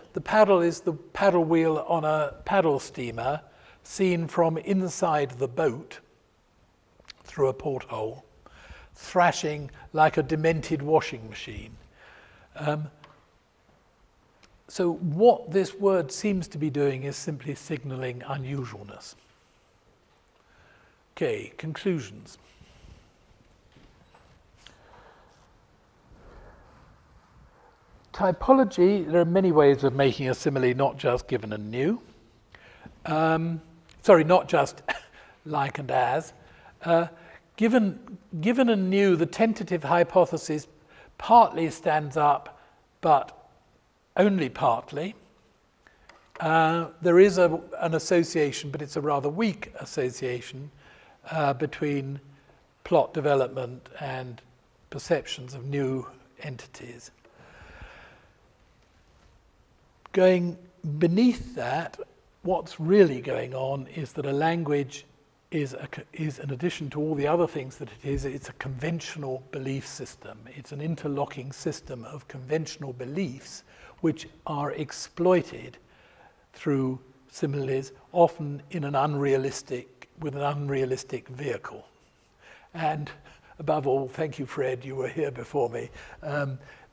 is the paddle wheel on a paddle steamer seen from inside the boat through a porthole, thrashing like a demented washing machine. So what this word seems to be doing is simply signaling unusualness. Okay, conclusions. Typology, there are many ways of making a simile not just given and new. Not just like and as. Given and new, the tentative hypothesis partly stands up, but only partly. There is an association, but it's a rather weak association between plot development and perceptions of new entities. Going beneath that, what's really going on is that a language is in addition to all the other things that it is, it's a conventional belief system. It's an interlocking system of conventional beliefs which are exploited through similes, often in with an unrealistic vehicle. And above all, thank you, Fred, you were here before me,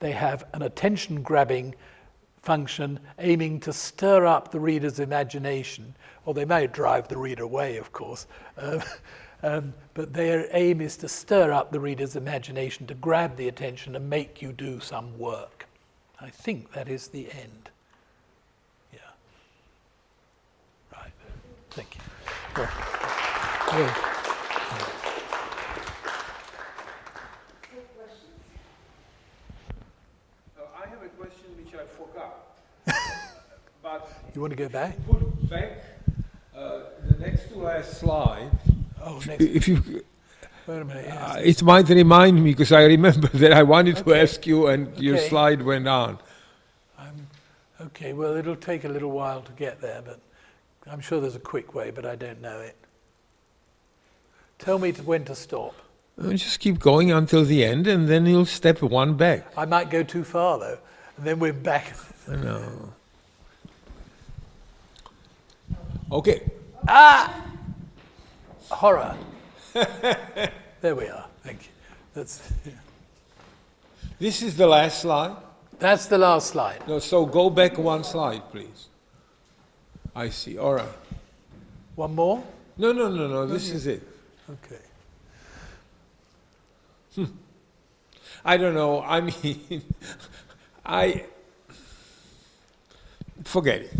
they have an attention-grabbing function aiming to stir up the reader's imagination, or they may drive the reader away, of course, but their aim is to stir up the reader's imagination, to grab the attention and make you do some work. I think that is the end. Yeah. Right. Thank you. Well, I have a question which I forgot. But you want to go back? Put back the next to last slide. Oh, next. If you, Wait a minute. Yes. it might remind me, because I remember that I wanted to ask you, and your Okay. slide went on. Okay, well, it'll take a little while to get there, but I'm sure there's a quick way, but I don't know it. Tell me when to stop. Just keep going until the end, and then you'll step one back. I might go too far, though, and then we're back. No. Okay. Horror. There we are. Thank you. This is the last slide. That's the last slide. No, so go back one slide, please. I see. All right. One more? No. This is it. Okay. I don't know. I mean, forget it.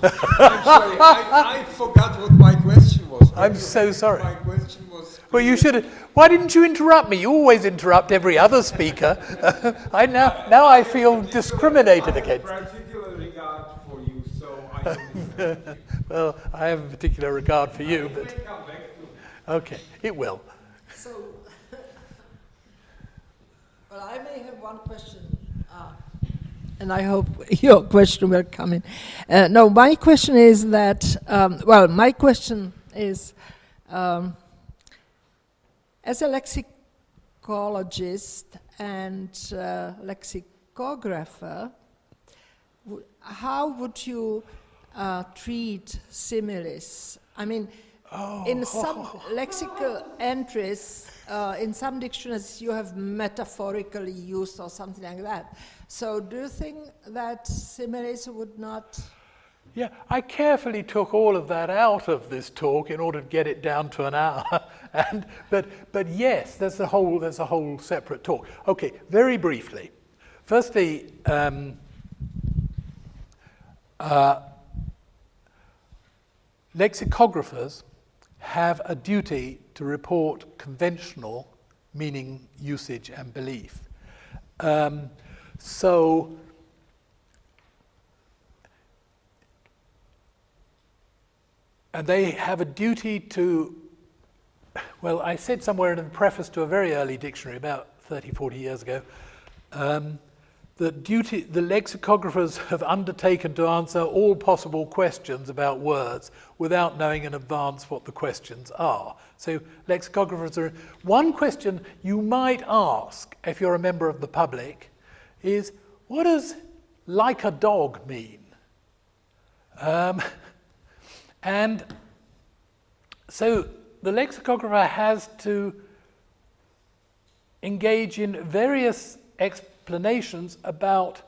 I'm sorry. I forgot what my question was. I'm so sorry. My question was. Well, you should have. Why didn't you interrupt me? You always interrupt every other speaker. Now I feel discriminated against. I have particular regard for you, so I understand. Well, I have a particular regard for you, It but may come back to okay, it will. So, well, I may have one question, and I hope your question will come in. No, my question is that, my question is, as a lexicologist and lexicographer, how would you treat similes? I mean, in some lexical entries, in some dictionaries, you have metaphorically used or something like that. So do you think that similes would not... Yeah, I carefully took all of that out of this talk in order to get it down to an hour. But yes, there's a whole separate talk. Okay, very briefly. Firstly, lexicographers have a duty to report conventional meaning, usage, and belief. And they have a duty to, well, I said somewhere in the preface to a very early dictionary about 30, 40 years ago, the lexicographers have undertaken to answer all possible questions about words without knowing in advance what the questions are. So lexicographers are... One question you might ask if you're a member of the public is, what does like a dog mean? And so the lexicographer has to engage in various explanations about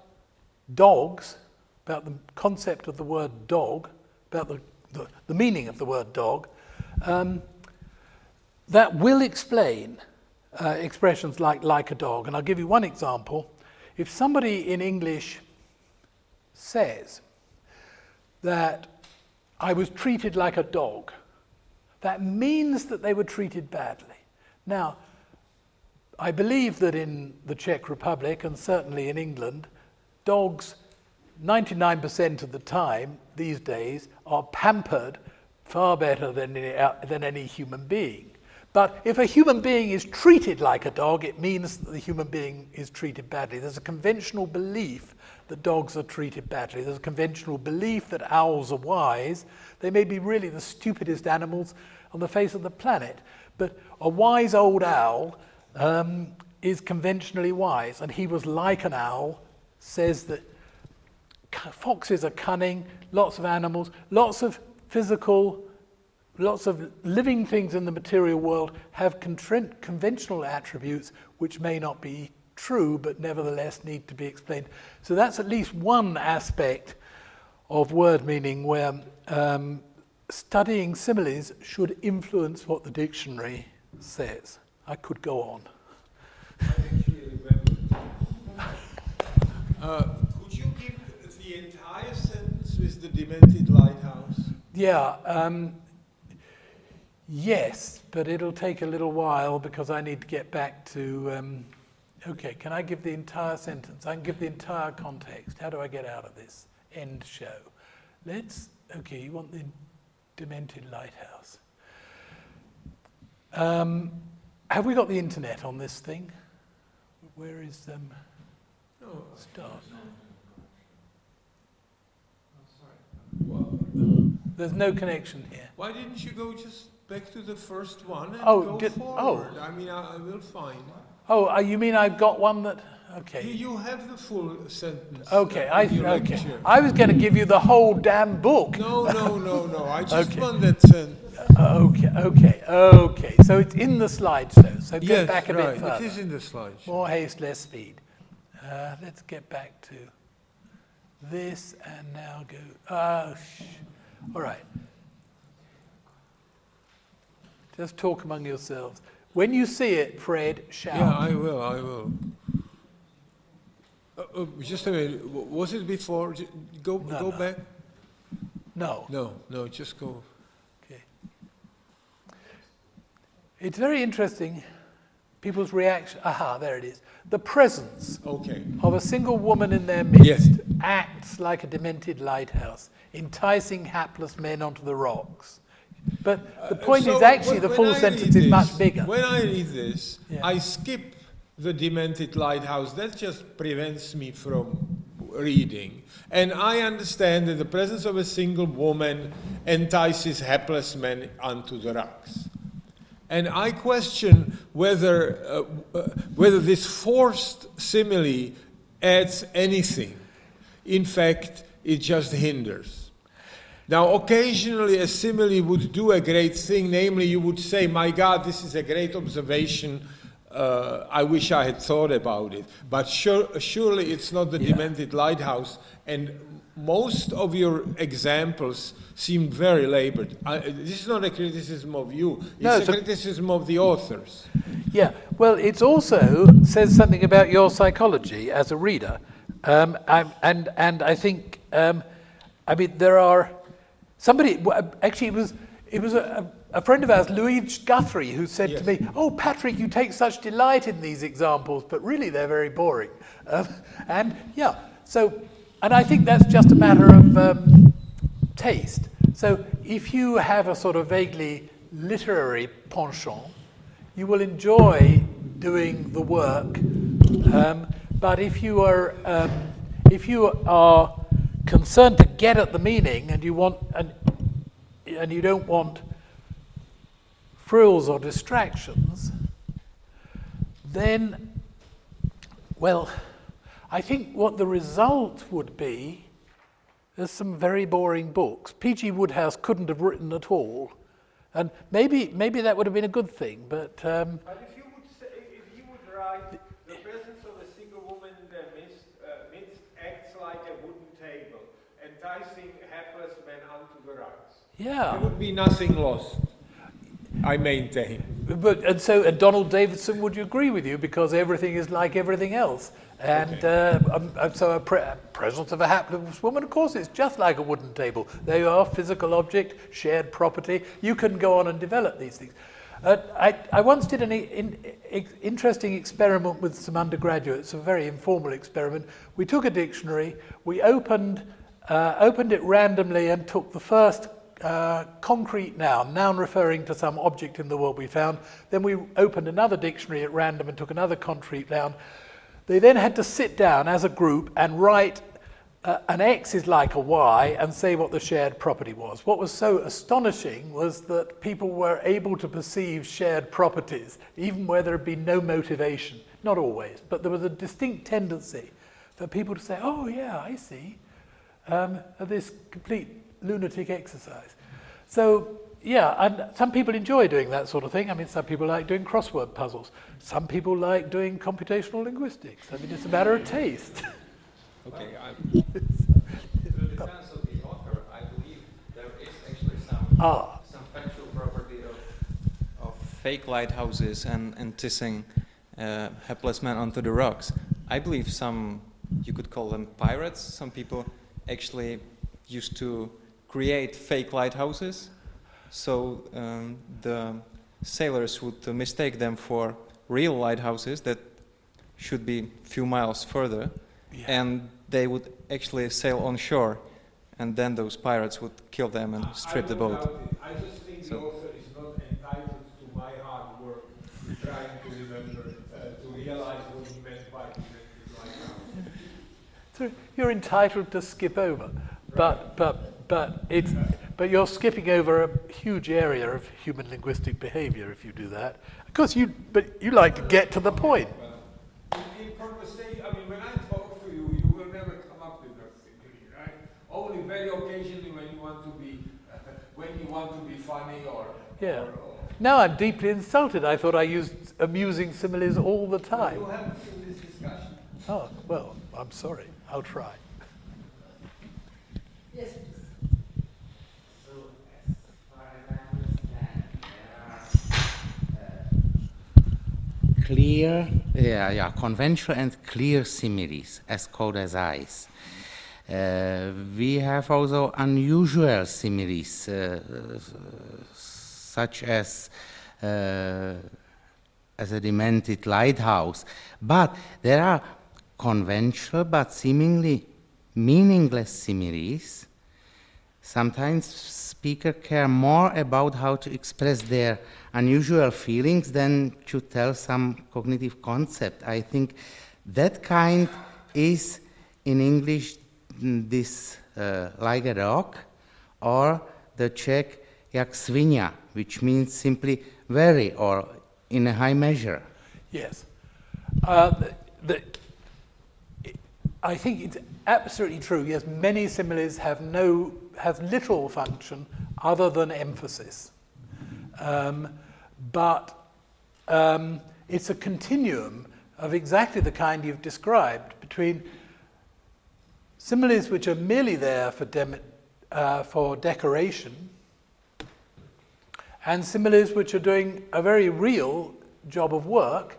dogs, about the concept of the word dog, about the meaning of the word dog, that will explain expressions like a dog. And I'll give you one example. If somebody in English says that I was treated like a dog, that means that they were treated badly. Now, I believe that in the Czech Republic, and certainly in England, dogs, 99% of the time these days, are pampered far better than any human being. But if a human being is treated like a dog, it means that the human being is treated badly. There's a conventional belief that dogs are treated badly. There's a conventional belief that owls are wise. They may be really the stupidest animals on the face of the planet. But a wise old owl is conventionally wise, and he was like an owl, says that foxes are cunning, lots of animals, lots of physical, lots of living things in the material world have conventional attributes which may not be true, but nevertheless need to be explained. So that's at least one aspect of word meaning where studying similes should influence what the dictionary says. I could go on. I actually remember. Could you give the entire sentence with the demented lighthouse? Yeah, yes, but it'll take a little while because I need to get back to... okay, can I give the entire sentence? I can give the entire context. How do I get out of this? End show. Okay, you want the demented lighthouse. Have we got the internet on this thing? Where is No. start? Well, There's no connection here. why didn't you go just back to the first one and Oh, go forward? I mean, I will find. Oh, you mean I've got one that... Okay. You have the full sentence. Okay, in your okay. lecture. I was going to give you the whole damn book. No. I just Okay. want that sentence. Okay. So it's in the slideshow. So go back a bit further. It is in the slideshow. More haste, less speed. Let's get back to this and now go. All right. Just talk among yourselves. When you see it, Fred, shout. Yeah, I will. Just a minute. Was it before? Go back. No. No. Just go. Okay. It's very interesting. People's reaction. Aha, there it is. The presence of a single woman in their midst acts like a demented lighthouse, enticing hapless men onto the rocks. But the point is actually the full sentence is much bigger. When I read this, I skip the demented lighthouse. That just prevents me from reading. And I understand that the presence of a single woman entices hapless men onto the rocks. And I question whether this forced simile adds anything. In fact, it just hinders. Now, occasionally a simile would do a great thing, namely you would say, my God, this is a great observation, I wish I had thought about it. But surely it's not the demented lighthouse, and most of your examples seem very labored. This is not a criticism of you, it's a criticism of the authors. Yeah, well, it also says something about your psychology as a reader. And I think, I mean, there are... Somebody, actually it was a friend of ours, Louise Guthrie, who said to me, oh, Patrick, you take such delight in these examples, but really they're very boring. And I think that's just a matter of taste. So if you have a sort of vaguely literary penchant, you will enjoy doing the work. But if you are concerned to get at the meaning, and you don't want frills or distractions, then, well, I think what the result would be is some very boring books. P.G. Wodehouse couldn't have written at all, and maybe that would have been a good thing. But But if you would write, the presence of a single woman in their midst acts like a wooden table, enticing hapless men onto the rocks. There would be nothing lost, I maintain. And Donald Davidson would agree with you, because everything is like everything else. And so a presence of a hapless woman, of course, it's just like a wooden table. They are physical object, shared property. You can go on and develop these things. I once did an interesting experiment with some undergraduates, a very informal experiment. We took a dictionary, we opened it randomly and took the first concrete noun referring to some object in the world we found. Then we opened another dictionary at random and took another concrete noun. They then had to sit down as a group and write an X is like a Y and say what the shared property was. What was so astonishing was that people were able to perceive shared properties, even where there had been no motivation. Not always, but there was a distinct tendency for people to say, oh yeah, I see, this complete lunatic exercise. So yeah, and some people enjoy doing that sort of thing. I mean, some people like doing crossword puzzles. Some people like doing computational linguistics. I mean, it's a matter of taste. Okay. In the defense of the author, I believe there is actually some factual property of fake lighthouses and tissing helpless men onto the rocks. I believe some, you could call them pirates, some people actually used to create fake lighthouses, so the sailors would mistake them for real lighthouses that should be a few miles further. Yeah. And they would actually sail on shore, and then those pirates would kill them and strip the boat. I just think the author is not entitled to my hard work trying to remember, to realize what he meant by demented lighthouse. So you're entitled to skip over, right. but you're skipping over a huge area of human linguistic behavior if you do that. Of course, you like to get to the point. In conversation, I mean, when I talk to you, you will never come up with that simile, right? Only very occasionally when you want to be funny or. Yeah. Or now I'm deeply insulted. I thought I used amusing similes all the time. You haven't in this discussion. Oh well, I'm sorry. I'll try. Yes. So, as far as I understand, there are conventional and clear similes as cold as ice. We have also unusual similes, such as a demented lighthouse. But there are conventional but seemingly meaningless similes. Sometimes speakers care more about how to express their unusual feelings than to tell some cognitive concept. I think that kind is in English this like a dog, or the Czech jak svinia, which means simply very or in a high measure. Yes. I think it's absolutely true. Yes, many similes have literal function other than emphasis. But it's a continuum of exactly the kind you've described between similes which are merely there for decoration and similes which are doing a very real job of work,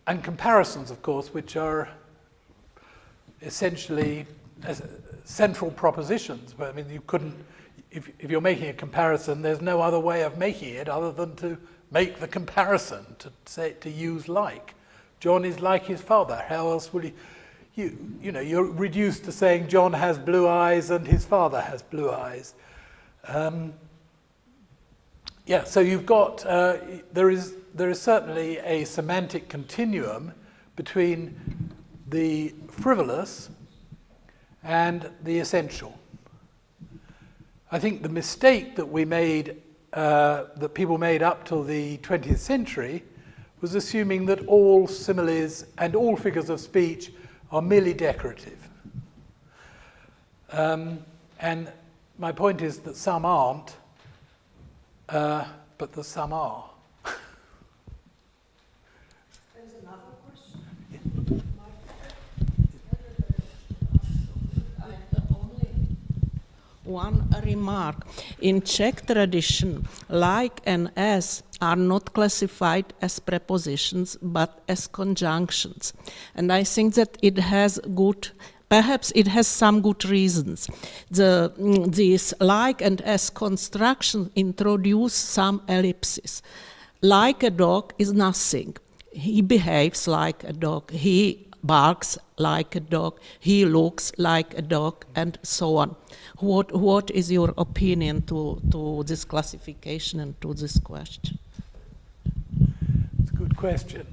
and comparisons, of course, which are essentially central propositions. But I mean, you couldn't, if you're making a comparison, there's no other way of making it other than to make the comparison, to use like. John is like his father. How else will you're reduced to saying John has blue eyes and his father has blue eyes. So you've got, there is certainly a semantic continuum between the frivolous and the essential. I think the mistake that we made, that people made up till the 20th century, was assuming that all similes and all figures of speech are merely decorative. And my point is that some aren't, but that some are. There's another question. Yeah. One remark. In Czech tradition, like and as are not classified as prepositions, but as conjunctions. And I think that it has perhaps it has some good reasons. This like and as construction introduce some ellipses. Like a dog is nothing. He behaves like a dog. He barks like a dog, he looks like a dog, and so on. What is your opinion to this classification and to this question? It's a good question.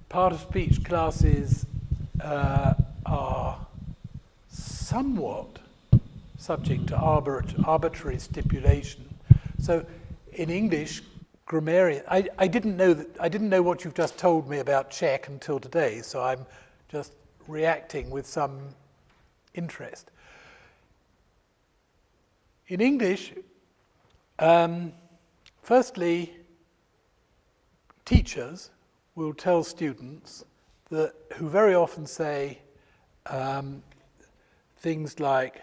Part of speech classes are somewhat subject to arbitrary stipulation. So in English, grammarian, I didn't know what you've just told me about Czech until today, so I'm just reacting with some interest. In English, firstly, teachers will tell students that, who very often say things like,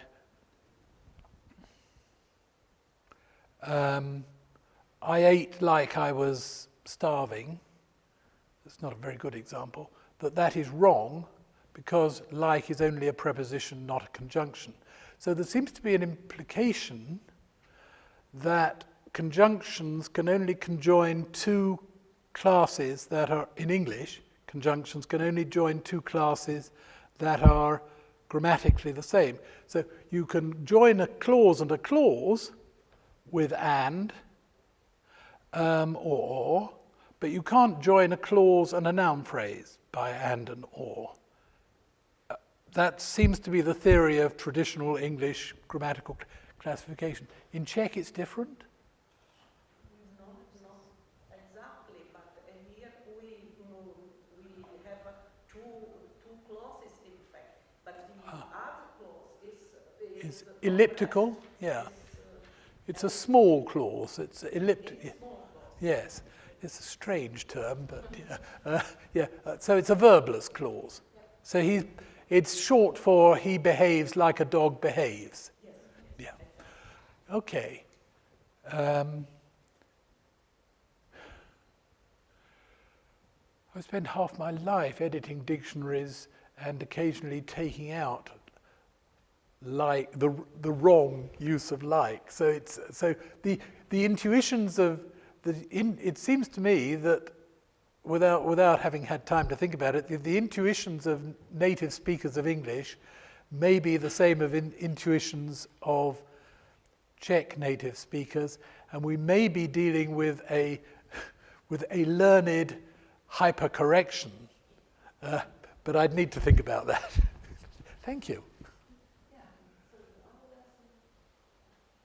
I ate like I was starving. It's not a very good example. That is wrong, because like is only a preposition, not a conjunction. So there seems to be an implication that conjunctions can only conjoin two classes that are, in English, conjunctions can only join two classes that are grammatically the same. So you can join a clause and a clause with and, or, but you can't join a clause and a noun phrase by and or. That seems to be the theory of traditional English grammatical classification. In Czech, it's different? Not exactly, but here we have two clauses, in fact, but the other clause is elliptical, yeah. It's a small clause. It's elliptical. Yes, it's a strange term, but so it's a verbless clause. So it's short for he behaves like a dog behaves. Yeah. Okay. I spent half my life editing dictionaries and occasionally taking out like the wrong use of like. So the intuitions of it seems to me that without having had time to think about it, the intuitions of native speakers of English may be the same of intuitions of Czech native speakers, and we may be dealing with a learned hypercorrection, but I'd need to think about that. Thank you.